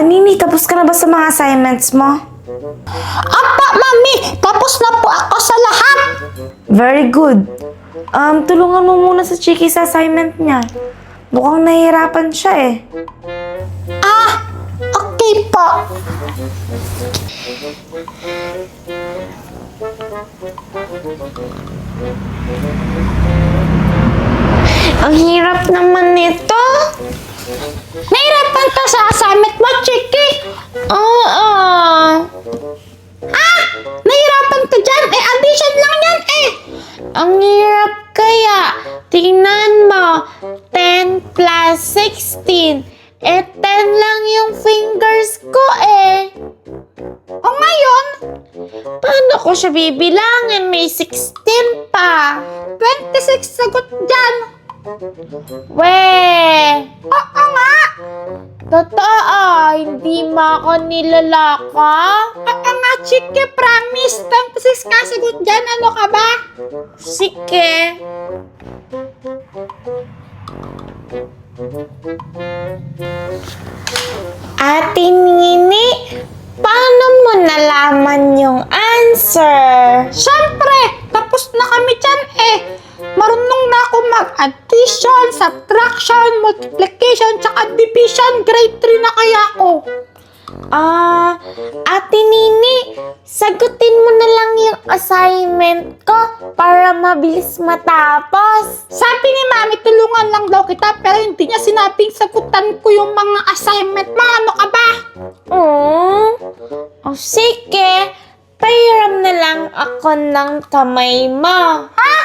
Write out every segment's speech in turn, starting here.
Nini, tapos ka na ba sa mga assignments mo? Apa, Mami! Tapos na po ako sa lahat! Very good. Tulungan mo muna sa Chiki sa assignment niya. Mukhang nahihirapan siya eh. Okay po. Ang hirap naman nito. Nahirapan ka sa assignment mo, Chiki? Oo. Nahirapan ka dyan? Addition lang yan eh! Ang hirap kaya. Tingnan mo. 10 plus 16. 10 lang yung fingers ko eh. O ngayon, Paano ko siya bibilangin? May 16 pa. 26 sagot dyan. Weh! Oo nga! Totoo, hindi mo ako nilalaka? Oo nga, Chiki, promise. 26 ka sagot dyan. Ano ka ba? Sige. Ate Nini, paano mo nalaman yung answer? Siyempre, tapos na kami dyan eh. Marunong na ako mag-addition, subtraction, multiplication, tsaka division. Grade 3 na kaya ako. Ate Nini, sagutin mo na lang yung assignment ko para mabilis matapos. Sabi ni Mami, tulungan lang daw kita, pero hindi niya sinabing sagutan ko yung mga assignment mo. Ano ka ba? Sige. Pahiram na lang ako ng kamay mo. Ha?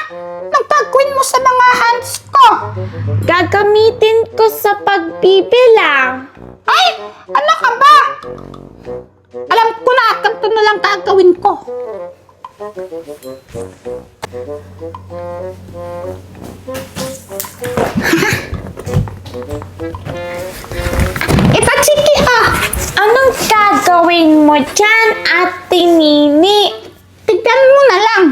Anong gagawin mo sa mga hands ko? Gagamitin ko sa pagbibilang. Ay! Ano ka ba? Alam ko na, ganito na lang gagawin ko. Ito, Chiki, Anong gagawin mo dyan, Ate Nini? tignan mo na lang.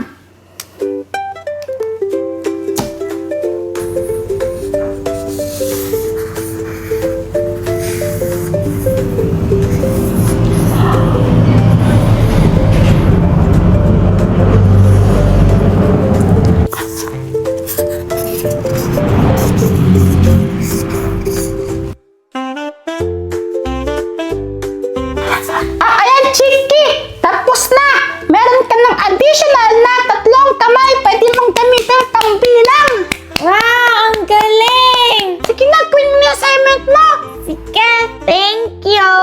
Ayan, Chiki! Tapos na! Meron ka ng additional na 3 kamay. Pwede mong gamitin pangbilang. Wow, ang galing! Sige na, gawin mo yung assignment mo. Sige, thank you!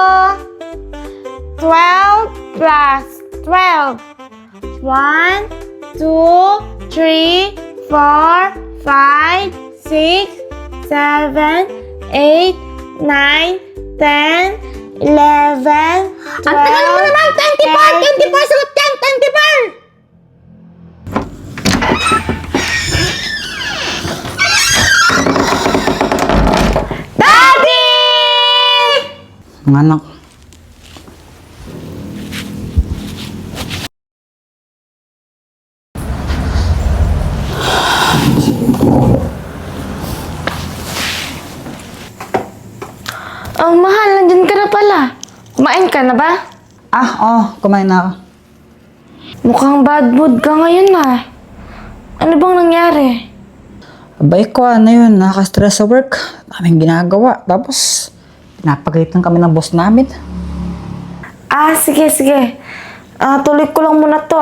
12 plus 12. 1, 2, 3, 4, 5, 6, 7, 8, 9, 10, 11, 12, Ang tagal mo naman! 24! 24! Sagot yan! 24! Daddy! Mga anak. Mahal, nandyan ka na pala. Kumain ka na ba? Kumain na ako. Mukhang bad mood ka ngayon Ano bang nangyari? Abay ko, nakaka-stress sa work. Daming ginagawa. Tapos, pinapagalitan kami ng boss namin. Sige. Tuloy ko lang muna to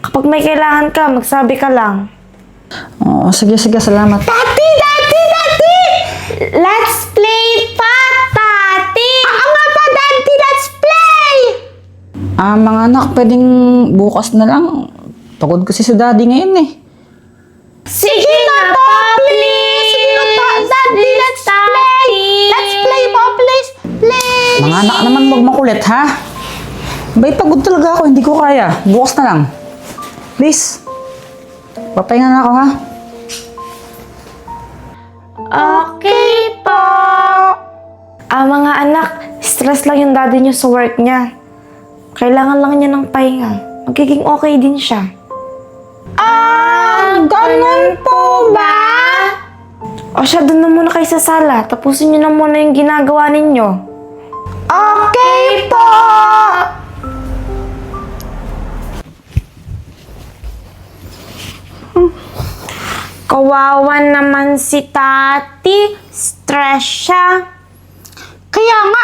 Kapag may kailangan ka, magsabi ka lang. Sige, salamat. Daddy! Let's play pa, Tati! Oo nga pa, Daddy! Let's play! Mga anak, pwedeng bukas na lang. Pagod kasi si daddy ngayon eh. Sige na po, please! Sige na po, Daddy! Let's play! Let's play po, please! Please! Mga anak naman, huwag makulit, ha? Abay, pagod talaga ako. Hindi ko kaya. Bukas na lang. Please. Papahinga na ako, ha? Okay po! Mga anak, stress lang yung daddy niyo sa work niya. Kailangan lang niya ng pahinga. Magiging okay din siya. Ganun Ganun po ba? O siya, doon na muna kayo sa sala. Tapusin niyo na muna yung ginagawa ninyo. Okay po! Kawawa naman si Tati. Stress siya. Kaya nga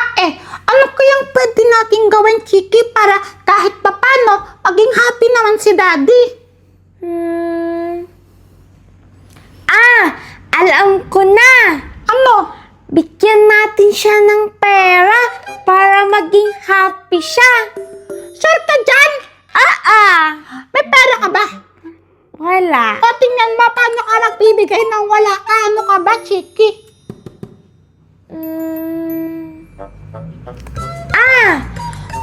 ano kayang pwede nating gawin, Chiki, para kahit papano maging happy naman si Daddy? Alam ko na. Ano? Bigyan natin siya ng pera para maging happy siya. Sure ka dyan? May pera ka ba? Wala. O tingnan mo, paano ka nagbibigay ng wala ka? Ano ka ba, Chiki?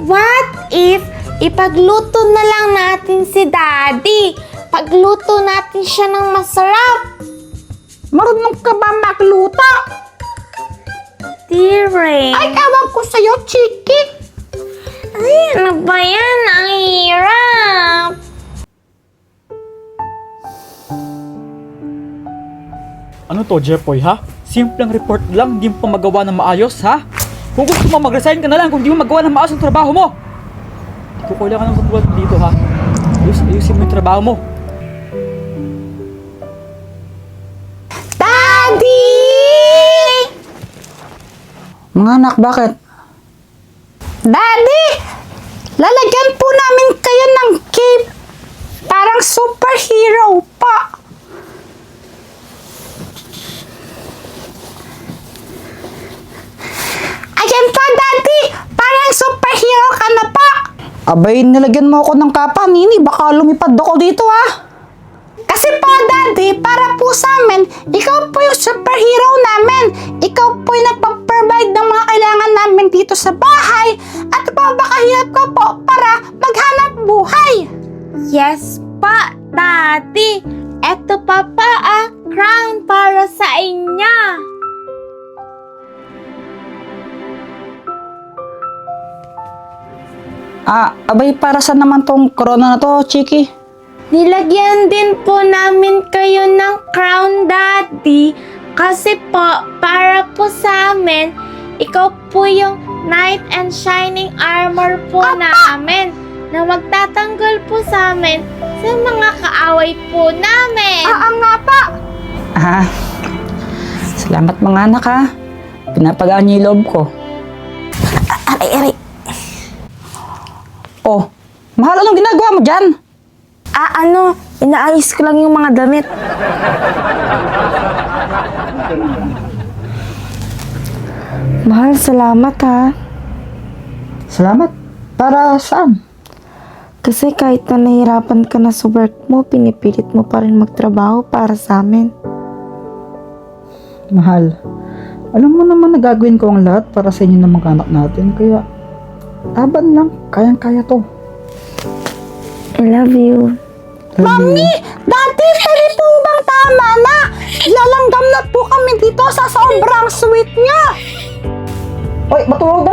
What if ipagluto na lang natin si Daddy? Pagluto natin siya ng masarap. Marunong ka ba magluto? Dire. Ay, ewan ko sa'yo, Chiki. Ay, ano ba yan? Ang hirap. Ano to, Jepoy, ha? Simpleng report lang, di mo pa magawa ng maayos, ha? Kung gusto mo, mag-resign ka na lang kung di mo magawa ng maayos ang trabaho mo. Di ko kailangan ng katulad dito, ha? Ayusin mo yung trabaho mo. Daddy! Mga anak, bakit? Daddy! Lalagyan po namin kayo ng cape. Parang superhero pa. Ayan pa, Daddy! Parang superhero ka na pa! Abay, nilagyan mo ako ng kapa, Nini. Baka lumipad ako dito, ha? Kasi po, Daddy, para po sa amin, ikaw po yung superhero namin. Ikaw po yung nagpa-provide ng mga kailangan namin dito sa bahay. At papakahirap ko po para maghanap buhay. Yes pa, Daddy. Eto pa crown para sa inyo. Abay, para saan naman tong corona na to, Chiki? Nilagyan din po namin kayo ng crown, Daddy. Kasi po, para po sa amin, ikaw po yung knight and shining armor po namin na magtatanggol po sa amin sa mga kaaway po namin. Nga pa. Salamat mga anak, ha? Pinapagaan niyo yung loob ko. Aray. Oh, mahal, anong ginagawa mo dyan? Inaayos ko lang yung mga damit. Mahal, salamat ha. Salamat. Para saan? Kasi kahit na nahirapan ka na sa work mo, pinipilit mo pa rin magtrabaho para sa amin. Mahal, alam mo naman na gagawin ko ang lahat para sa inyo ng mga anak natin. Kaya, laban lang. Kayang-kaya to. I love you. Mami! Daddy, pwede po bang tama na? Lalanggam na po kami dito sa sobrang sweet niya. Hoy, matulog na